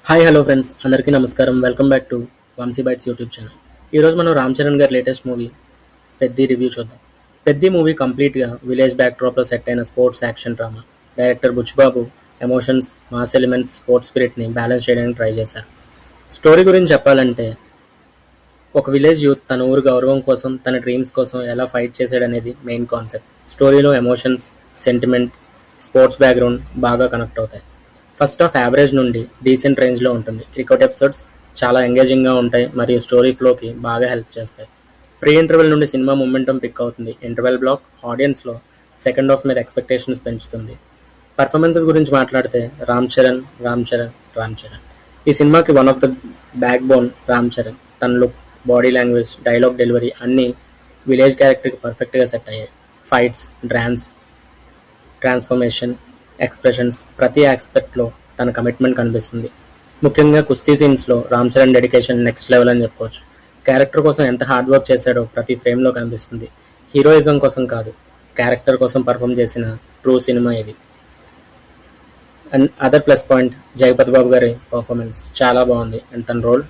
Hi hello friends అందరికీ నమస్కారం. Welcome back to Vamsi Bytes YouTube channel. ఈరోజు మనం రామ్ చరణ్ గారి లేటెస్ట్ మూవీ పెద్ది రివ్యూ చూద్దాం. పెద్ది మూవీ కంప్లీట్గా విలేజ్ బ్యాక్డ్రాప్లో సెట్ అయిన sports action drama. Director Buchibabu emotions, mass elements, sports స్పిరిట్ని బ్యాలెన్స్ చేయడానికి ట్రై చేశారు. స్టోరీ గురించి చెప్పాలంటే ఒక విలేజ్ యూత్ తన ఊరు గౌరవం కోసం, తన డ్రీమ్స్ కోసం ఎలా ఫైట్ చేశాడనేది మెయిన్ కాన్సెప్ట్. స్టోరీలో ఎమోషన్స్, సెంటిమెంట్, స్పోర్ట్స్ బ్యాక్గ్రౌండ్ బాగా కనెక్ట్ అవుతాయి. ఫస్ట్ హాఫ్ యావరేజ్ నుండి డీసెంట్ రేంజ్లో ఉంటుంది. క్రికెట్ ఎపిసోడ్స్ చాలా ఎంగేజింగ్గా ఉంటాయి మరియు స్టోరీ ఫ్లోకి బాగా హెల్ప్ చేస్తాయి. ప్రీ ఇంటర్వెల్ నుండి సినిమా మొమెంటం పిక్ అవుతుంది. ఇంటర్వెల్ బ్లాక్ ఆడియన్స్లో సెకండ్ హాఫ్ మీద ఎక్స్పెక్టేషన్స్ పెంచుతుంది. పర్ఫార్మెన్సెస్ గురించి మాట్లాడితే రామ్ చరణ్, రామ్ చరణ్, రామ్ చరణ్. ఈ సినిమాకి one of the backbone Ram Charan చరణ్. తన look, body language, dialogue delivery అన్నీ విలేజ్ క్యారెక్టర్కి పర్ఫెక్ట్గా సెట్ అయ్యాయి. ఫైట్స్, డ్యాన్స్, ట్రాన్స్ఫర్మేషన్, ఎక్స్ప్రెషన్స్ ప్రతి ఆస్పెక్ట్లో తన కమిట్మెంట్ కనిపిస్తుంది. ముఖ్యంగా కుస్తీ సీన్స్లో Ram Charan dedication next level అని చెప్పుకోవచ్చు. క్యారెక్టర్ కోసం ఎంత హార్డ్ వర్క్ చేశాడో ప్రతి ఫ్రేమ్లో కనిపిస్తుంది. హీరోయిజం కోసం కాదు, క్యారెక్టర్ కోసం పర్ఫామ్ చేసిన ట్రూ సినిమా ఇది. And other plus point Jagapathi Babu గారి పర్ఫార్మెన్స్ చాలా బాగుంది అండ్ తన రోల్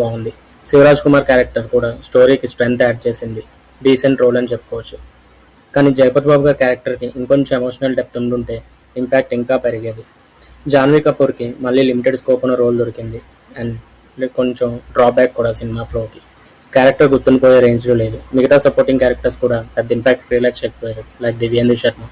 బాగుంది. శివరాజ్ కుమార్ క్యారెక్టర్ కూడా స్టోరీకి స్ట్రెంగ్త్ యాడ్ చేసింది. డీసెంట్ రోల్ అని చెప్పుకోవచ్చు. కానీ జగపతి బాబు గారి క్యారెక్టర్కి ఇంకొంచెం ఎమోషనల్ డెప్త్ ఉండుంటే ఇంపాక్ట్ ఇంకా పెరిగేది. జాన్వీ కపూర్కి మళ్ళీ లిమిటెడ్ స్కోప్ ఉన్న రోల్ దొరికింది అండ్ కొంచెం డ్రాబ్యాక్ కూడా సినిమా ఫ్లోకి. క్యారెక్టర్ గుర్తుండిపోయే రేంజ్లో లేదు. మిగతా సపోర్టింగ్ క్యారెక్టర్స్ కూడా పెద్ద ఇంపాక్ట్ రిలాక్స్ చేయకపోయారు, like Divyendu Sharma,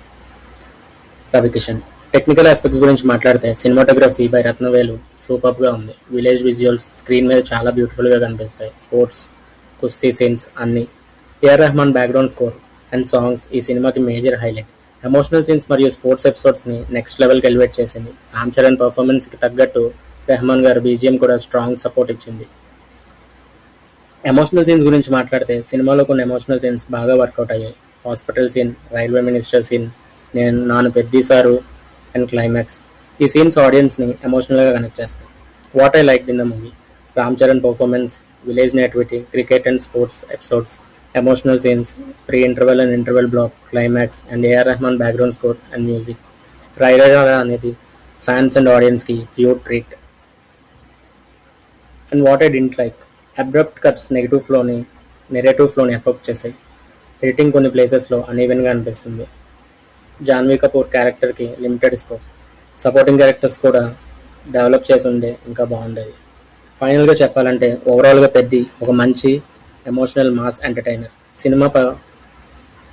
Ravikishan. Technical aspects గురించి మాట్లాడితే సినిమాటోగ్రఫీ బై రత్నవేలు సూపర్గా ఉంది. విలేజ్ విజువల్స్ స్క్రీన్ మీద చాలా బ్యూటిఫుల్గా కనిపిస్తాయి. స్పోర్ట్స్, కుస్తీ సీన్స్ అన్నీ. AR Rahman background score and songs ఈ సినిమాకి మేజర్ హైలైట్. ఎమోషనల్ సీన్స్ మరియు స్పోర్ట్స్ ఎపిసోడ్స్ని నెక్స్ట్ లెవెల్కి ఎలివేట్ చేసింది. రామ్ చరణ్ పర్ఫార్మెన్స్కి తగ్గట్టు రెహమాన్ గారు బీజిఎం కూడా స్ట్రాంగ్ సపోర్ట్ ఇచ్చింది. ఎమోషనల్ సీన్స్ గురించి మాట్లాడితే సినిమాలో కొన్ని ఎమోషనల్ సీన్స్ బాగా వర్కౌట్ అయ్యాయి. Hospital scene, railway minister scene, నాను పెద్ది సారు అండ్ క్లైమాక్స్. ఈ సీన్స్ ఆడియన్స్ని ఎమోషనల్గా కనెక్ట్ చేస్తాయి. What I like in the movie: Ram Charan performance, village nativity, cricket and sports episodes, emotional scenes, pre interval and interval block, climax and AR Rahman background score and music. Rider అనేది fans and ఆడియన్స్కి pure treat. And what I didn't like: abrupt cuts narrative ఫ్లోని effect చేసాయి. Editing కొన్ని ప్లేసెస్లో అన్ఈవెన్గా అనిపిస్తుంది. జాన్వీ కపూర్ క్యారెక్టర్కి limited scope. Supporting characters కూడా డెవలప్ చేసి ఉండే ఇంకా బాగుండేది. ఫైనల్గా చెప్పాలంటే ఓవరాల్గా పెద్ది ఒక మంచి emotional mass entertainer. Cinema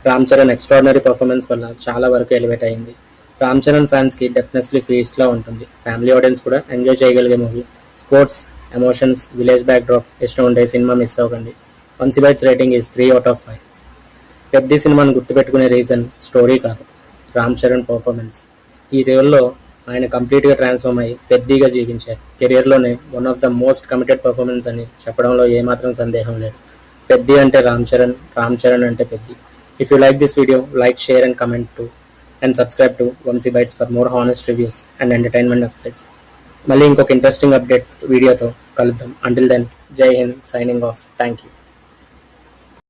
Ram Charan extraordinary performance వల్ల చాలా వరకు ఎలివేట్ అయింది. రామ్ చరణ్ ఫ్యాన్స్కి డెఫినెట్లీ ఫీస్ట్లా ఉంటుంది. ఫ్యామిలీ ఆడియన్స్ కూడా ఎంజాయ్ చేయగలిగే movie. Sports, emotions, village backdrop ఇష్టం ఉండే సినిమా మిస్ అవ్వకండి. Vamsi Bytes rating is 3/5. పెద్ద సినిమాను గుర్తుపెట్టుకునే రీజన్ స్టోరీ కాదు, రామ్ చరణ్ పర్ఫార్మెన్స్. ఈ రోల్లో ఆయన కంప్లీట్గా ట్రాన్స్ఫార్మ్ అయ్యి పెద్దగా జీవించారు. కెరియర్లోనే one of the most committed performance అని చెప్పడంలో ఏమాత్రం సందేహం లేదు. పెద్ది అంటే రామ్ చరణ్, రామ్ చరణ్ అంటే Peddi. If you like this video, like, share and comment to and subscribe to Vamsi Bytes for more honest reviews and entertainment updates. మళ్ళీ ఇంకొక ఇంట్రెస్టింగ్ అప్డేట్ వీడియోతో కలుద్దాం. Until then, Jai Hind, signing off. Thank you.